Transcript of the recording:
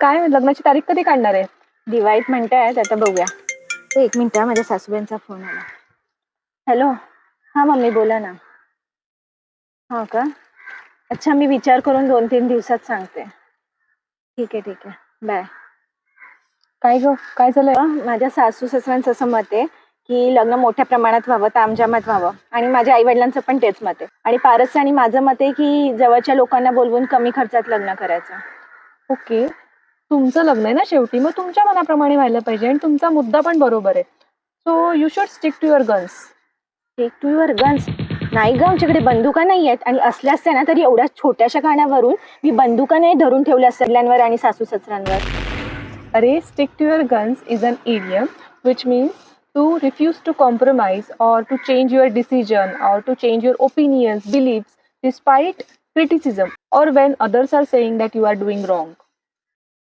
काय लग्नाची तारीख कधी काढणार आहे? दिवाळीत म्हणतायत, आता बघूया. एक मिनिट, माझ्या सासूबाईंचा फोन आला. हॅलो. हा मम्मी, बोला ना. हा का? अच्छा, मी विचार करून 2-3 दिवसात सांगते. ठीक आहे, बाय. काय ग, काय झालंय? माझ्या सासू सासऱ्यांचं असं मत आहे की लग्न मोठ्या प्रमाणात व्हावं, तामझामात व्हावं, आणि माझ्या आई वडिलांचं पण तेच मत आहे. आणि पारसचं आणि माझं मत आहे की जवळच्या लोकांना बोलवून कमी खर्चात लग्न करायचं. ओके, तुमचं लग्न आहे ना शेवटी, मग तुमच्या मनाप्रमाणे व्हायला पाहिजे आणि तुमचा मुद्दा पण बरोबर आहे. So you should stick to your guns. Take to your guns? नाही ग, आमच्याकडे बंदुका नाही आहेत, आणि असल्या असत्या ना तरी एवढ्या छोट्याशा कारणावरून मी बंदुका नाही धरून ठेवल्या सगळ्यांवर आणि सासू सासऱ्यांवर. अरे, stick to your guns is an idiom which means to refuse to compromise or to change your decision or to change your opinions, beliefs despite criticism or when others are saying that you are doing wrong.